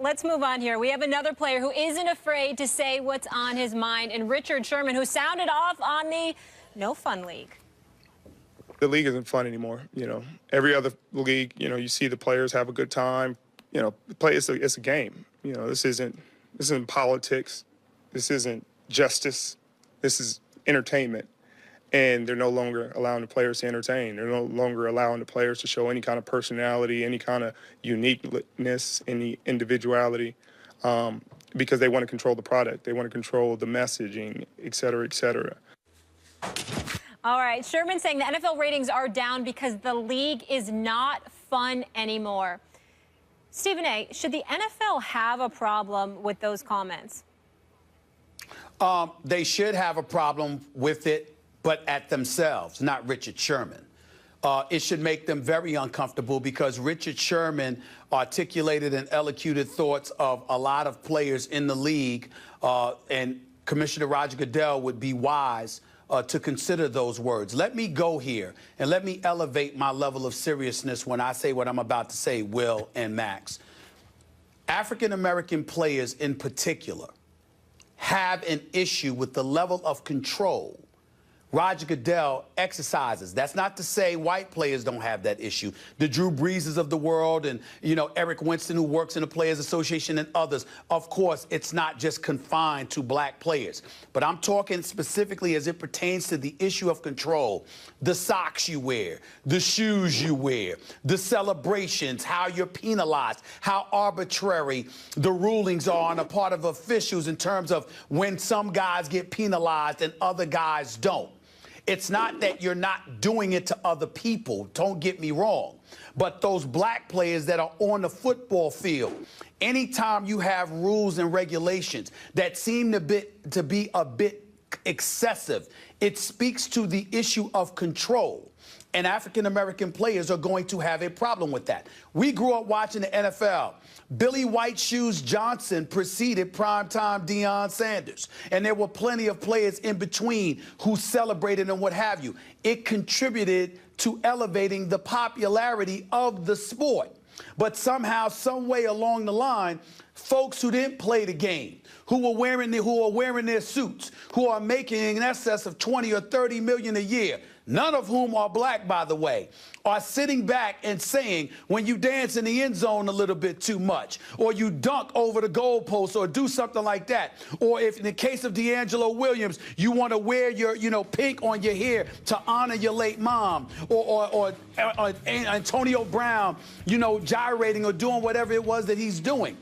let's move on here. We have another player who isn't afraid to say what's on his mind, and Richard Sherman, who sounded off on the No Fun League. The league isn't fun anymore. You know, every other league, you know, you see the players have a good time. You know, it's a game. You know, this isn't politics. This isn't justice. This is entertainment. And they're no longer allowing the players to entertain. They're no longer allowing the players to show any kind of personality, any kind of uniqueness, any individuality, because they want to control the product. They want to control the messaging, et cetera, et cetera. All right, Sherman saying the NFL ratings are down because the league is not fun anymore. Stephen A., should the NFL have a problem with those comments? They should have a problem with it, but at themselves, not Richard Sherman. It should make them very uncomfortable because Richard Sherman articulated and elocuted thoughts of a lot of players in the league, and Commissioner Roger Goodell would be wise to consider those words. Let me go here and let me elevate my level of seriousness when I say what I'm about to say, Will and Max. African-American players in particular have an issue with the level of control Roger Goodell exercises. That's not to say white players don't have that issue. The Drew Breeses of the world and, you know, Eric Winston, who works in the Players Association, and others. Of course, it's not just confined to black players. But I'm talking specifically as it pertains to the issue of control. The socks you wear, the shoes you wear, the celebrations, how you're penalized, how arbitrary the rulings are on the part of officials in terms of when some guys get penalized and other guys don't. It's not that you're not doing it to other people, don't get me wrong, but those black players that are on the football field, anytime you have rules and regulations that seem to be a bit excessive, it speaks to the issue of control. And African-American players are going to have a problem with that. We grew up watching the NFL. Billy White Shoes Johnson preceded primetime Deion Sanders. And there were plenty of players in between who celebrated and what have you. It contributed to elevating the popularity of the sport. But somehow, some way along the line, folks who didn't play the game, who are wearing their suits, who are making in excess of 20 or 30 million a year, none of whom are black, by the way, are sitting back and saying, when you dance in the end zone a little bit too much, or you dunk over the goalpost, or do something like that, or if in the case of D'Angelo Williams, you want to wear your, pink on your hair to honor your late mom, or Antonio Brown, gyrating or doing whatever it was that he's doing.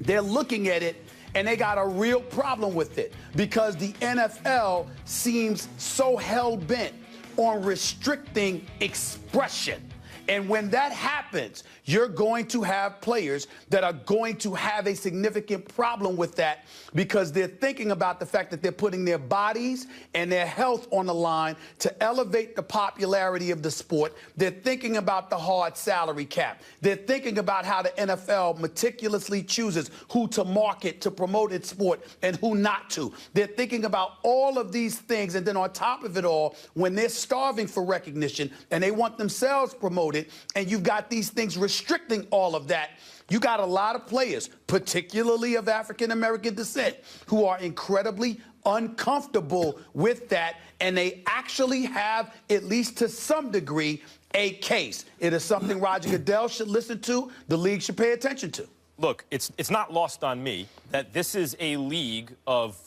They're looking at it and they got a real problem with it because the NFL seems so hell-bent on restricting expression. And when that happens, you're going to have players that are going to have a significant problem with that because they're thinking about the fact that they're putting their bodies and their health on the line to elevate the popularity of the sport. They're thinking about the hard salary cap. They're thinking about how the NFL meticulously chooses who to market to promote its sport and who not to. They're thinking about all of these things, and then on top of it all, when they're starving for recognition and they want themselves promoted, and you've got these things restricting all of that, you got a lot of players, particularly of African-American descent, who are incredibly uncomfortable with that, and they actually have, at least to some degree, a case. It is something Roger Goodell should listen to, the league should pay attention to. Look, it's not lost on me that this is a league of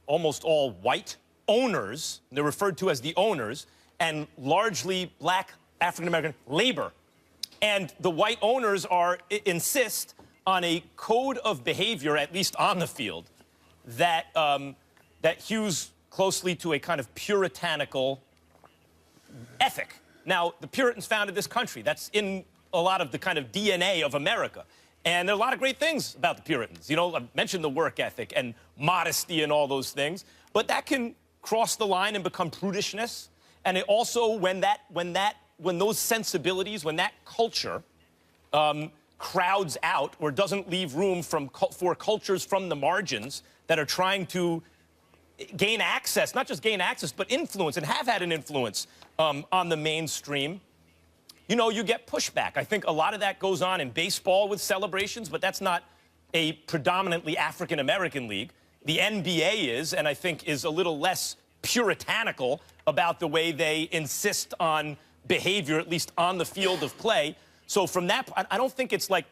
almost all white owners, they're referred to as the owners, and largely black African-American labor. And the white owners insist on a code of behavior, at least on the field, that hews closely to a kind of puritanical ethic. Now, the Puritans founded this country. That's in a lot of the kind of DNA of America. And there are a lot of great things about the Puritans. I mentioned the work ethic and modesty and all those things. But that can cross the line and become prudishness. And it also, when those sensibilities, when that culture crowds out or doesn't leave room for cultures from the margins that are trying to gain access, not just gain access, but influence, and have had an influence on the mainstream, you get pushback. I think a lot of that goes on in baseball with celebrations, but that's not a predominantly African-American league. The NBA is, and I think is a little less puritanical about the way they insist on behavior, at least on the field of play. So from that, I don't think it's like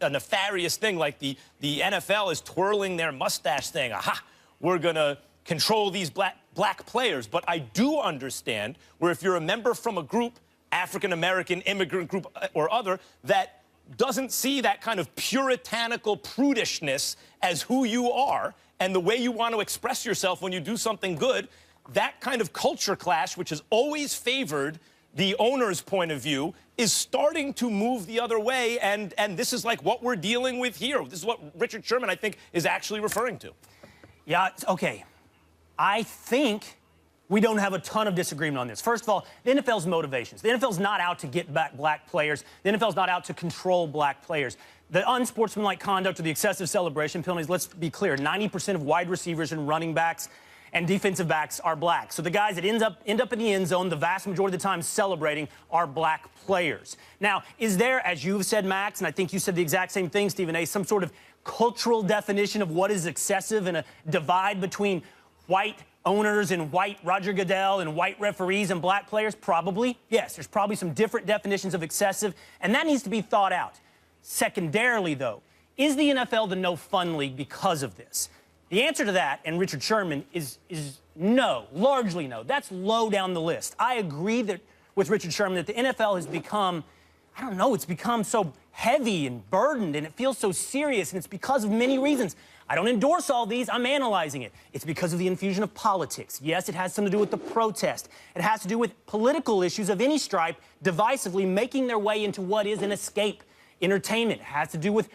a nefarious thing, like the NFL is twirling their mustache saying, aha, we're going to control these black players. But I do understand where if you're a member from a group, African-American, immigrant group or other, that doesn't see that kind of puritanical prudishness as who you are and the way you want to express yourself when you do something good, that kind of culture clash, which has always favored the owner's point of view, is starting to move the other way, and this is like what we're dealing with here. This is what Richard Sherman, I think, is actually referring to. Yeah, okay. I think we don't have a ton of disagreement on this. First of all, the NFL's motivations. The NFL's not out to get back black players. The NFL's not out to control black players. The unsportsmanlike conduct or the excessive celebration penalties, let's be clear, 90% of wide receivers and running backs and defensive backs are black. So the guys that end up in the end zone the vast majority of the time celebrating are black players. Now, is there, as you've said, Max, and I think you said the exact same thing, Stephen A., some sort of cultural definition of what is excessive and a divide between white owners and white Roger Goodell and white referees and black players? Probably. Yes, there's probably some different definitions of excessive, and that needs to be thought out. Secondarily, though, is the NFL the no-fun league because of this? The answer to that, and Richard Sherman, is no, largely no. That's low down the list. I agree that with Richard Sherman that the NFL has become, I don't know, it's become so heavy and burdened, and it feels so serious, and it's because of many reasons. I don't endorse all these. I'm analyzing it. It's because of the infusion of politics. Yes, it has something to do with the protest. It has to do with political issues of any stripe divisively making their way into what is an escape entertainment. It has to do with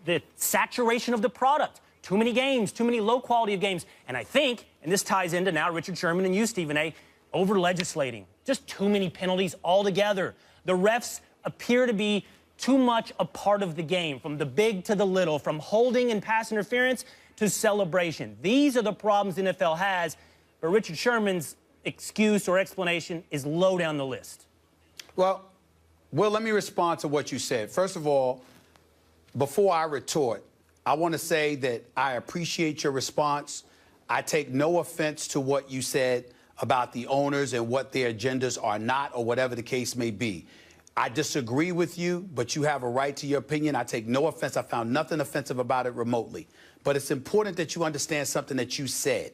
the saturation of the product. Too many games, too many low quality of games. And I think, and this ties into now Richard Sherman and you, Stephen A., over-legislating. Just too many penalties altogether. The refs appear to be too much a part of the game, from the big to the little, from holding and pass interference to celebration. These are the problems the NFL has, but Richard Sherman's excuse or explanation is low down the list. Well, Will, let me respond to what you said. First of all, before I retort, I want to say that I appreciate your response. I take no offense to what you said about the owners and what their agendas are not, or whatever the case may be. I disagree with you, but you have a right to your opinion. I take no offense. I found nothing offensive about it remotely. But it's important that you understand something that you said.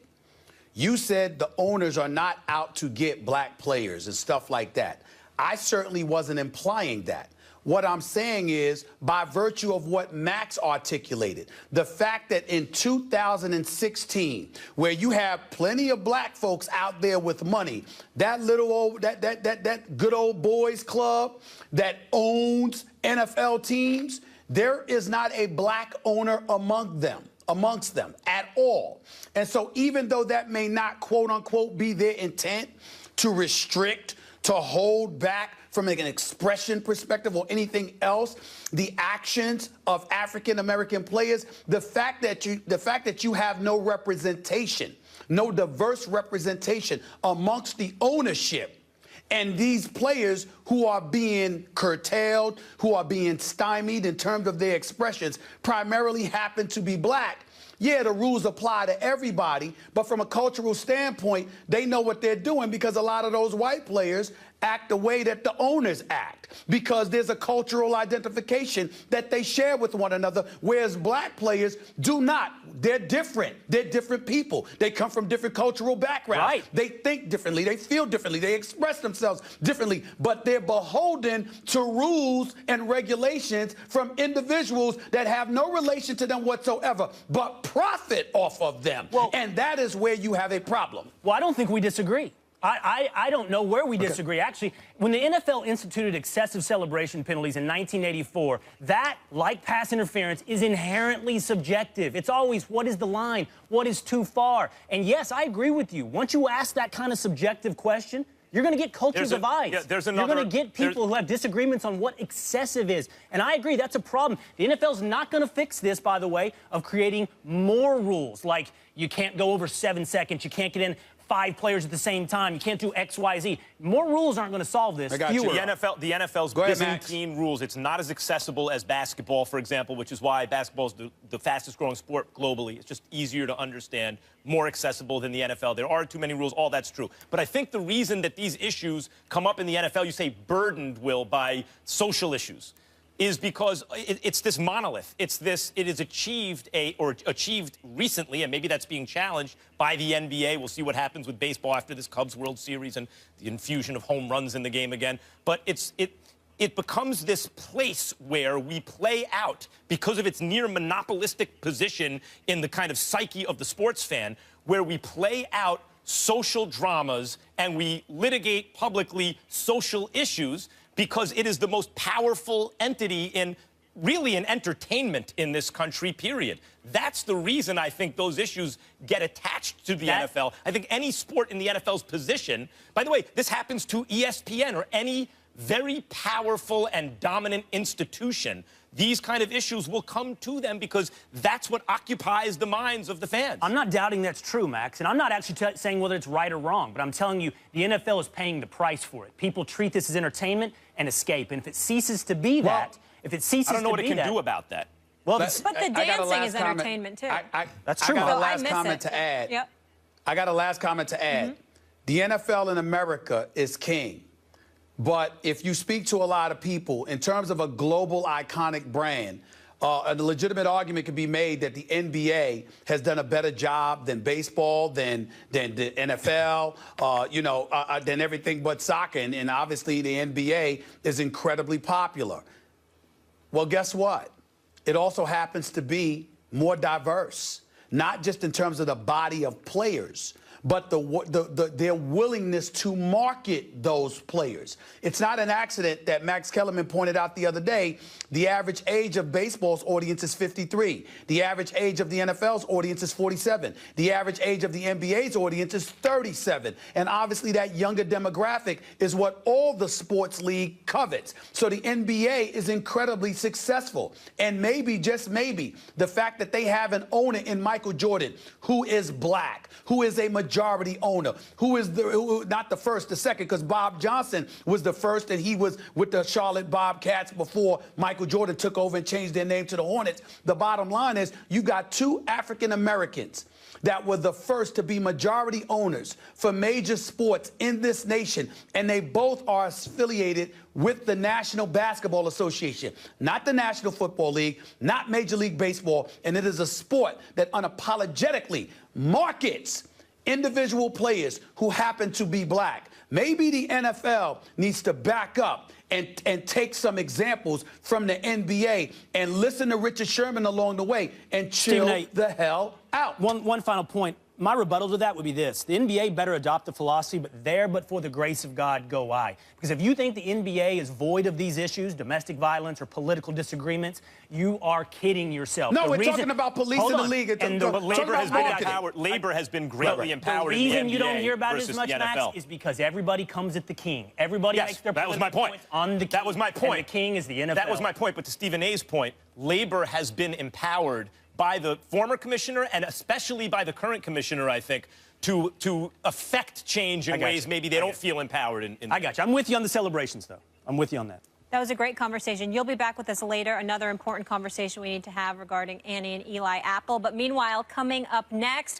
You said the owners are not out to get black players and stuff like that. I certainly wasn't implying that. What I'm saying is, by virtue of what Max articulated, the fact that in 2016, where you have plenty of black folks out there with money, that little old, that good old boys club that owns NFL teams, there is not a black owner amongst them at all. And so even though that may not, quote unquote, be their intent to restrict, to hold back from an expression perspective or anything else, the actions of African-American players, the fact that you have no representation, no diverse representation amongst the ownership, and these players who are being curtailed, who are being stymied in terms of their expressions, primarily happen to be black. Yeah, the rules apply to everybody, but from a cultural standpoint, they know what they're doing because a lot of those white players act the way that the owners act because there's a cultural identification that they share with one another, whereas black players do not. They're different. They're different people. They come from different cultural backgrounds. Right. They think differently. They feel differently. They express themselves differently, but they're beholden to rules and regulations from individuals that have no relation to them whatsoever, but profit off of them. Well, and that is where you have a problem. Well, I don't think we disagree. I don't know where we disagree. Actually, when the NFL instituted excessive celebration penalties in 1984, that, like pass interference, is inherently subjective. It's always, what is the line? What is too far? And yes, I agree with you. Once you ask that kind of subjective question, you're going to get culture divides. Yeah, you're going to get people who have disagreements on what excessive is. And I agree, that's a problem. The NFL's not going to fix this, by the way, of creating more rules, like you can't go over 7 seconds, you can't get in 5 players at the same time. You can't do X, Y, Z. More rules aren't going to solve this. I got you. Fewer. The NFL's Go ahead, Byzantine rules. It's not as accessible as basketball, for example, which is why basketball is the fastest-growing sport globally. It's just easier to understand, more accessible than the NFL. There are too many rules. All that's true. But I think the reason that these issues come up in the NFL, you say burdened, Will, by social issues, is because it's this monolith. It is achieved recently, and maybe that's being challenged by the NBA. We'll see what happens with baseball after this Cubs World Series and the infusion of home runs in the game again. But it becomes this place where we play out, because of its near monopolistic position in the kind of psyche of the sports fan, where we play out social dramas and we litigate publicly social issues, because it is the most powerful entity in entertainment in this country, period. That's the reason I think those issues get attached to the NFL. I think any sport in the NFL's position, by the way, this happens to ESPN or any very powerful and dominant institution. These kind of issues will come to them because that's what occupies the minds of the fans. I'm not doubting that's true, Max, and I'm not actually saying whether it's right or wrong, but I'm telling you the NFL is paying the price for it. People treat this as entertainment and escape, and if it ceases to be that, I don't know what it can do about that. Well, but the dancing is entertainment, too. That's true. I got a So last miss comment it. to add. Yep. I got a last comment to add. The NFL in America is king. But if you speak to a lot of people, in terms of a global iconic brand, a legitimate argument can be made that the NBA has done a better job than baseball, than the NFL, than everything but soccer. And obviously the NBA is incredibly popular. Well, guess what? It also happens to be more diverse, not just in terms of the body of players, but their willingness to market those players. It's not an accident that Max Kellerman pointed out the other day, the average age of baseball's audience is 53. The average age of the NFL's audience is 47. The average age of the NBA's audience is 37. And obviously that younger demographic is what all the sports league covets. So the NBA is incredibly successful. And maybe, just maybe, the fact that they have an owner in Michael Jordan who is black, who is a majority owner, who is not the first, the second, because Bob Johnson was the first, and he was with the Charlotte Bobcats before Michael Jordan took over and changed their name to the Hornets. The bottom line is you got 2 African Americans that were the first to be majority owners for major sports in this nation, and they both are affiliated with the National Basketball Association, not the National Football League, not Major League Baseball, and it is a sport that unapologetically markets individual players who happen to be black. Maybe the NFL needs to back up and take some examples from the NBA and listen to Richard Sherman along the way and chill the hell out. One final point. My rebuttal to that would be this. The NBA better adopt the philosophy, but for the grace of God go I. Because if you think the NBA is void of these issues, domestic violence or political disagreements, you are kidding yourself. No, we're talking about policing the league. Labor has been greatly empowered in the NBA. The reason you don't hear about it as versus much, the Max, NFL. is because everybody comes at the king. Everybody makes their that was my point. points on the king. That was my point. And the king is the NFL. That was my point. But to Stephen A's point, labor has been empowered by the former commissioner and especially by the current commissioner, I think, to affect change in ways maybe they don't feel empowered in. I got you. I'm with you on the celebrations, though. I'm with you on that. That was a great conversation. You'll be back with us later. Another important conversation we need to have regarding Annie and Eli Apple. But meanwhile, coming up next,